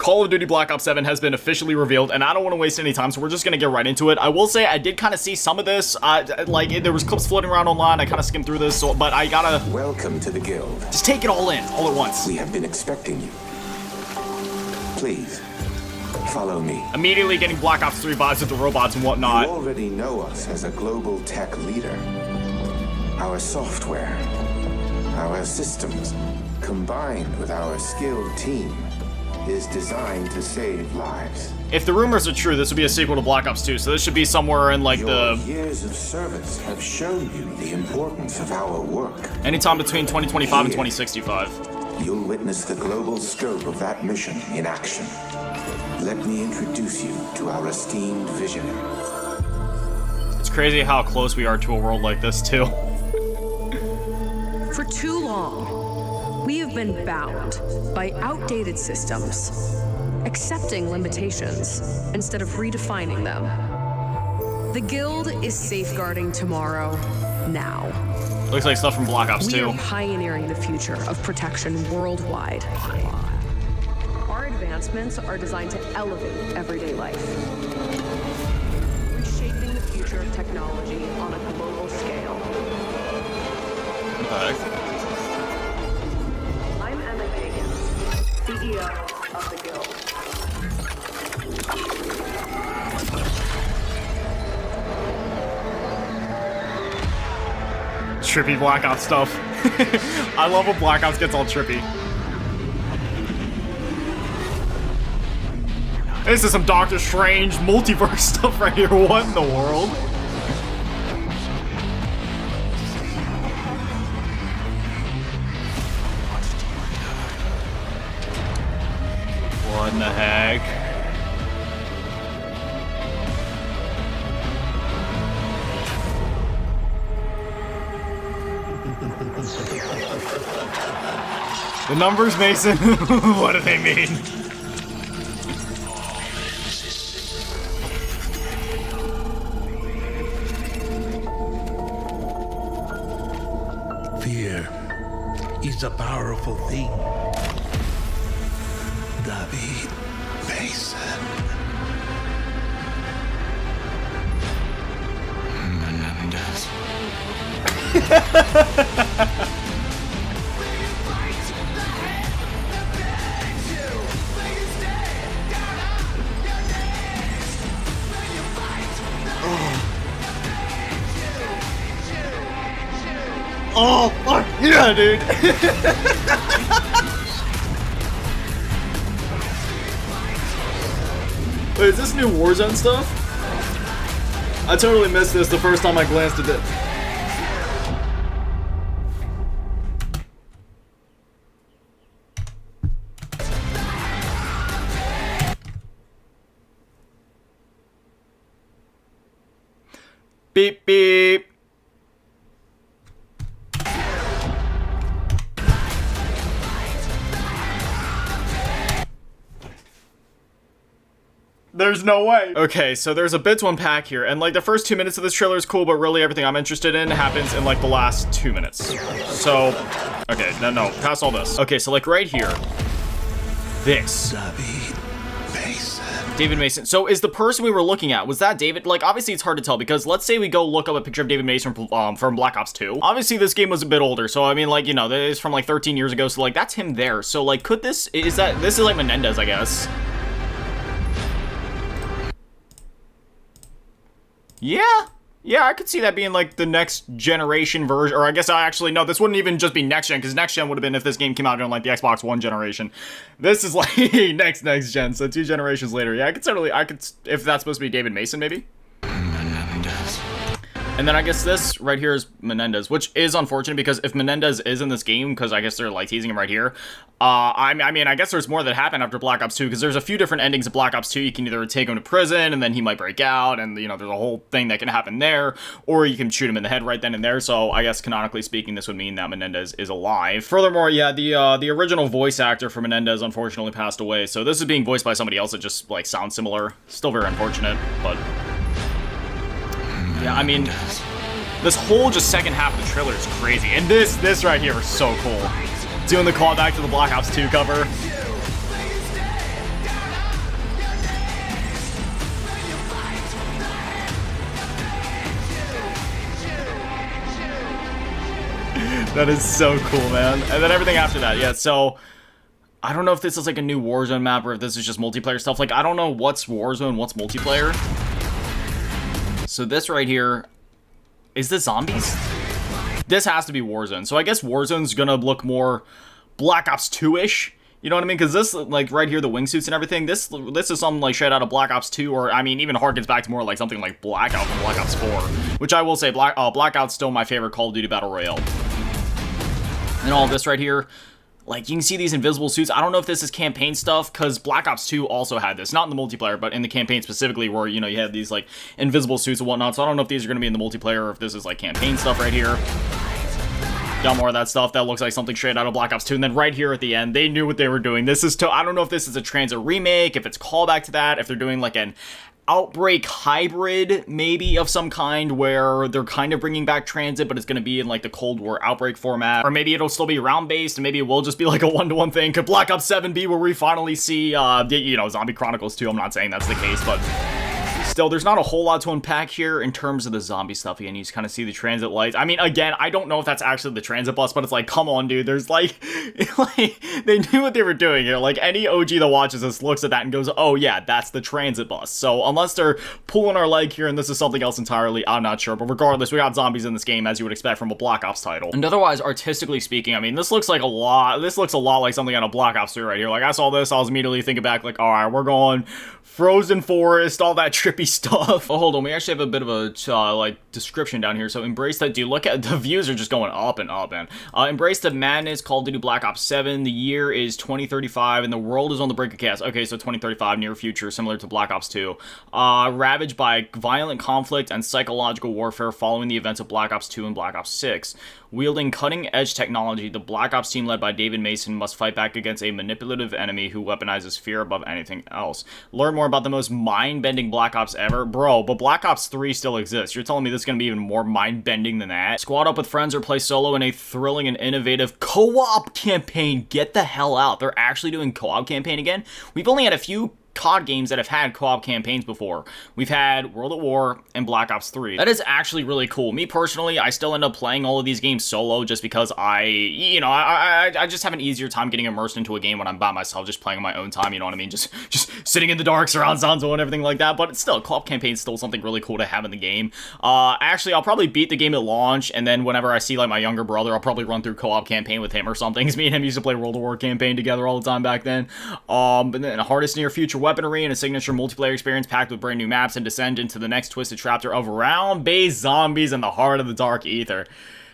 Call of Duty Black Ops 7 has been officially revealed, and I don't want to waste any time, so we're just gonna get right into it. I will say I did kind of see some of this, there was clips floating around online. I kind of skimmed through this, but I gotta... Welcome to the guild. Just take it all in, all at once. We have been expecting you. Please, follow me. Immediately getting Black Ops 3 vibes with the robots and whatnot. You already know us as a global tech leader. Our software, our systems, combined with our skilled team, is designed to save lives. If the rumors are true, this would be a sequel to Black Ops 2, so this should be somewhere in, like, Your years of service have shown you the importance of our work. anytime between 2025 and 2065. You'll witness the global scope of that mission in action. Let me introduce you to our esteemed visionary. It's crazy how close we are to a world like this, too. For too long, we have been bound by outdated systems, accepting limitations instead of redefining them. The Guild is safeguarding tomorrow, now. Looks like stuff from Black Ops 2. We are pioneering the future of protection worldwide. Our advancements are designed to elevate everyday life, reshaping the future of technology on a global scale. Okay. CEO of the Guild. Trippy Black Ops stuff. I love when Black Ops gets all trippy. This is some Doctor Strange multiverse stuff right here. What in the world? What in the heck? The numbers, Mason. What do they mean? Fear is a powerful thing. David Mason. Menendez. Oh, fuck yeah, dude. Wait, is this new Warzone stuff? I totally missed this the first time I glanced at it. Beep, beep. There's no way. Okay, so there's a bit to unpack here, and like the first 2 minutes of this trailer is cool, but really everything I'm interested in happens in like the last 2 minutes. So, okay, no, past all this. Okay, so like right here, this. David Mason. So is the person we were looking at, was that David? Like, obviously it's hard to tell because let's say we go look up a picture of David Mason from Black Ops 2. Obviously this game was a bit older, so I mean, like, you know, it's from like 13 years ago, so like that's him there. So like, could this is like Menendez, I guess. Yeah, I could see that being like the next generation version, or I guess no, this wouldn't even just be next gen, because next gen would have been if this game came out on like the Xbox One generation. This is like next gen, so 2 generations later. Yeah, I could, if that's supposed to be David Mason, maybe. And then I guess this right here is Menendez, which is unfortunate because if Menendez is in this game, because I guess they're like teasing him right here, I mean, I guess there's more that happened after Black Ops 2, because there's a few different endings of Black Ops 2. You can either take him to prison, and then he might break out, and, you know, there's a whole thing that can happen there, or you can shoot him in the head right then and there, so I guess canonically speaking, this would mean that Menendez is alive. Furthermore, yeah, the original voice actor for Menendez unfortunately passed away, so this is being voiced by somebody else that just, like, sounds similar. Still very unfortunate, but... yeah, I mean... this whole just second half of the trailer is crazy. And this right here is so cool. Doing the callback to the Black Ops 2 cover. That is so cool, man. And then everything after that, yeah, so I don't know if this is like a new Warzone map or if this is just multiplayer stuff. Like, I don't know what's Warzone, what's multiplayer. So this right here, is this zombies? This has to be Warzone. So I guess Warzone's gonna look more Black Ops 2-ish. You know what I mean? Because this, like, right here, the wingsuits and everything, this is something, like, straight out of Black Ops 2, or, I mean, even harkens back to more, like, something like Blackout from Black Ops 4, which I will say, Blackout's still my favorite Call of Duty Battle Royale. And all this right here, like, you can see these invisible suits. I don't know if this is campaign stuff, because Black Ops 2 also had this. Not in the multiplayer, but in the campaign specifically, where, you know, you had these, like, invisible suits and whatnot, so I don't know if these are going to be in the multiplayer, or if this is, like, campaign stuff right here. Got more of that stuff that looks like something straight out of Black Ops 2. And then right here at the end, they knew what they were doing. This is I don't know if this is a Transit remake, if it's callback to that, if they're doing like an Outbreak hybrid, maybe, of some kind, where they're kind of bringing back Transit, but it's going to be in like the Cold War Outbreak format. Or maybe it'll still be round-based, and maybe it will just be like a one-to-one thing. Could Black Ops 7 be where we finally see, you know, Zombie Chronicles 2? I'm not saying that's the case, but still, there's not a whole lot to unpack here in terms of the zombie stuff. Again, you just kind of see the transit lights. I mean, again, I don't know if that's actually the transit bus, but it's like, come on, dude. There's like, they knew what they were doing here. Like, any OG that watches this looks at that and goes, oh yeah, that's the transit bus. So unless they're pulling our leg here and this is something else entirely, I'm not sure. But regardless, we got zombies in this game, as you would expect from a Black Ops title. And otherwise, artistically speaking, I mean, this looks like a lot. This looks a lot like something on a Black Ops 2 right here. Like, I saw this, I was immediately thinking back, like, all right, we're going frozen forest, all that trippy stuff. Oh, hold on, we actually have a bit of a like description down here. So embrace that. Dude, look at the views are just going up and up, man. Embrace the madness. Call of Duty Black Ops 7. The year is 2035 and the world is on the brink of chaos. Okay, so 2035, near future, similar to Black Ops 2. Ravaged by violent conflict and psychological warfare following the events of Black Ops 2 and Black Ops 6. Wielding cutting-edge technology, the Black Ops team led by David Mason must fight back against a manipulative enemy who weaponizes fear above anything else. Learn more about the most mind-bending Black Ops ever. Bro, but Black Ops 3 still exists. You're telling me this is going to be even more mind-bending than that? Squad up with friends or play solo in a thrilling and innovative co-op campaign. Get the hell out. They're actually doing co-op campaign again? We've only had a few COD games that have had co-op campaigns before. We've had World at War and Black Ops 3. That is actually really cool. Me personally, I still end up playing all of these games solo just because I just have an easier time getting immersed into a game when I'm by myself, just playing on my own time, you know what I mean? Just sitting in the dark, surround sounds and everything like that, but it's still, co-op campaign is still something really cool to have in the game. Actually, I'll probably beat the game at launch, and then whenever I see like my younger brother, I'll probably run through co-op campaign with him or something, because me and him used to play World at War campaign together all the time back then. But then hardest near future weaponry and a signature multiplayer experience packed with brand new maps, and descend into the next twisted chapter of round-based zombies in the heart of the dark ether.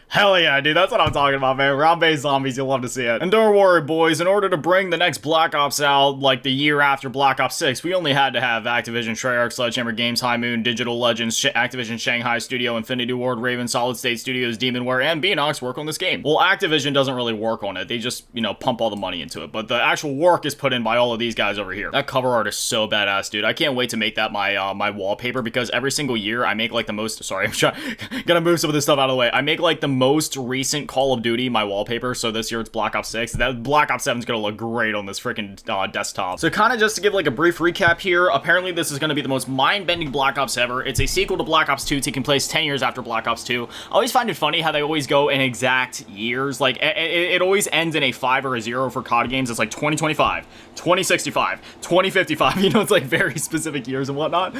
Hell yeah, dude, that's what I'm talking about, man. Round-based zombies, you'll love to see it. And don't worry, boys, in order to bring the next Black Ops out, like the year after Black Ops 6, we only had to have Activision, Treyarch, Sledgehammer Games, High Moon, Digital Legends, Activision Shanghai Studio, Infinity Ward, Raven, Solid State Studios, Demonware, and Beanox work on this game. Well, Activision doesn't really work on it. They just, you know, pump all the money into it. But the actual work is put in by all of these guys over here. That cover art is so badass, dude. I can't wait to make that my my wallpaper, because every single year I make like the most, sorry, I'm gonna move some of this stuff out of the way. I make like the most recent Call of Duty my wallpaper, so this year it's Black Ops 6. That Black Ops 7 is gonna look great on this freaking desktop. So kind of just to give like a brief recap here, apparently this is gonna be the most mind-bending Black Ops ever. It's a sequel to Black Ops 2 taking place 10 years after Black Ops 2. I always find it funny how they always go in exact years. Like it always ends in a 5 or a 0 for COD games. It's like 2025, 2065, 2055. You know, it's like very specific years and whatnot.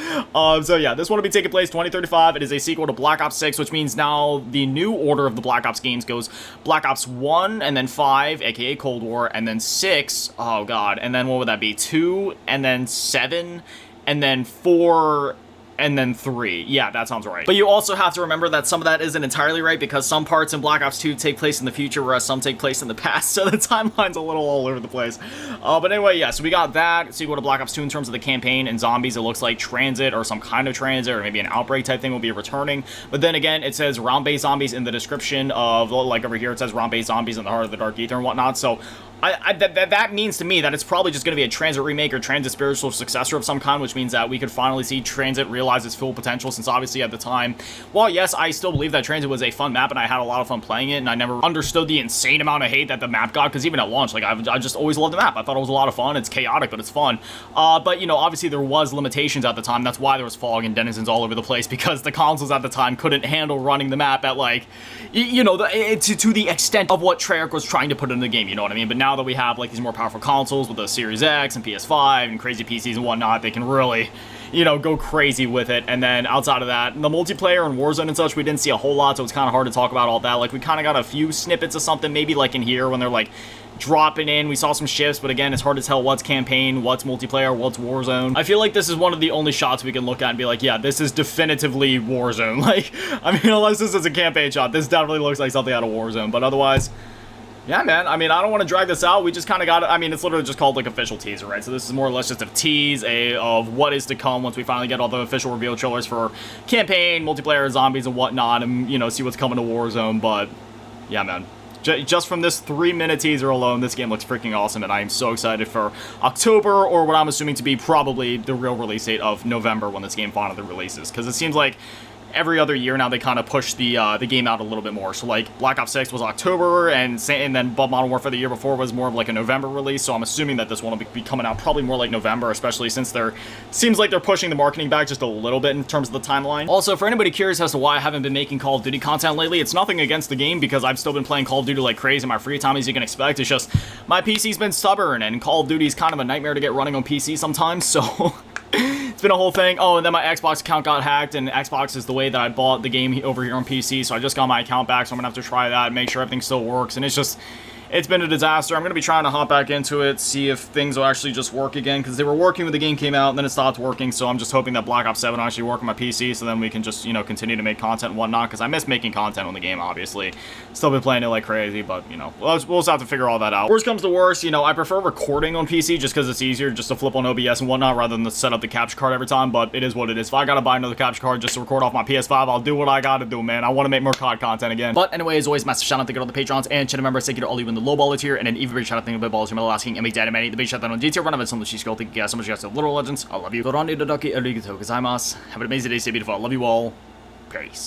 So yeah, this one will be taking place 2035. It is a sequel to Black Ops 6, which means now the new order of the Black Ops games goes Black Ops 1, and then 5, aka Cold War, and then 6, oh god, and then what would that be, 2, and then 7, and then 4, and then 3. Yeah, that sounds right. But you also have to remember that some of that isn't entirely right, because some parts in Black Ops 2 take place in the future, whereas some take place in the past, so the timeline's a little all over the place. But anyway, yeah, so we got that sequel to Black Ops 2 in terms of the campaign, and zombies, it looks like Transit, or some kind of Transit, or maybe an Outbreak type thing will be returning. But then again, it says round-based zombies in the description of, like over here, it says round-based zombies in the heart of the dark ether and whatnot, so That means to me that it's probably just going to be a Transit remake or Transit spiritual successor of some kind, which means that we could finally see Transit realize its full potential, since obviously at the time, well, yes, I still believe that Transit was a fun map and I had a lot of fun playing it, and I never understood the insane amount of hate that the map got, because even at launch, like, I just always loved the map. I thought it was a lot of fun. It's chaotic, but it's fun. But, you know, obviously there was limitations at the time. That's why there was fog and denizens all over the place, because the consoles at the time couldn't handle running the map at, like, you know, to the extent of what Treyarch was trying to put in the game, you know what I mean? But now that we have, like, these more powerful consoles with the Series X and PS5 and crazy PCs and whatnot, they can really, you know, go crazy with it. And then outside of that, the multiplayer and Warzone and such, we didn't see a whole lot, so it's kind of hard to talk about all that. Like, we kind of got a few snippets of something, maybe like in here when they're, like, dropping in. We saw some shifts, but again, it's hard to tell what's campaign, what's multiplayer, what's Warzone. I feel like this is one of the only shots we can look at and be like, yeah, this is definitively Warzone. Like, I mean, unless this is a campaign shot, this definitely looks like something out of Warzone, but otherwise, yeah, man, I mean, I don't want to drag this out. We just kind of got it. I mean, it's literally just called, like, official teaser, right? So this is more or less just a tease of what is to come once we finally get all the official reveal trailers for campaign, multiplayer, zombies, and whatnot, and, you know, see what's coming to Warzone. But, yeah, man. Just from this 3-minute teaser alone, this game looks freaking awesome, and I am so excited for October, or what I'm assuming to be probably the real release date of November when this game finally releases. Because it seems like every other year now they kind of push the game out a little bit more. So like Black Ops 6 was October, and then Modern Warfare the year before was more of like a November release. So I'm assuming that this one will be coming out probably more like November, especially since seems like they're pushing the marketing back just a little bit in terms of the timeline. Also, for anybody curious as to why I haven't been making Call of Duty content lately, it's nothing against the game, because I've still been playing Call of Duty like crazy in my free time, as you can expect. It's just my PC's been stubborn, and Call of Duty's kind of a nightmare to get running on PC sometimes, so it's been a whole thing. Oh, and then my Xbox account got hacked, and Xbox is the way that I bought the game over here on PC, so I just got my account back, so I'm gonna have to try that, make sure everything still works, and it's been a disaster. I'm going to be trying to hop back into it, see if things will actually just work again, because they were working when the game came out, and then it stopped working, so I'm just hoping that Black Ops 7 will actually work on my PC, so then we can just, you know, continue to make content and whatnot, because I miss making content on the game, obviously. Still been playing it like crazy, but, you know, we'll just have to figure all that out. Worst comes to worst, you know, I prefer recording on PC just because it's easier just to flip on OBS and whatnot, rather than to set up the capture card every time, but it is what it is. If I gotta buy another capture card just to record off my PS5, I'll do what I gotta do, man. I want to make more COD content again. But anyway, as always, massive shout out to all the patrons and channel members. Thank you to all you in the low ballers here, and then even big shout out to the ballers, your asking, and make dad and the big shout out on DTR run of it, some of the She's Thank you guys so much, you guys are little legends. I love you. Gorandi Dodaki Arigato Gozaimasu. Have an amazing day, stay beautiful. I love you all. Peace.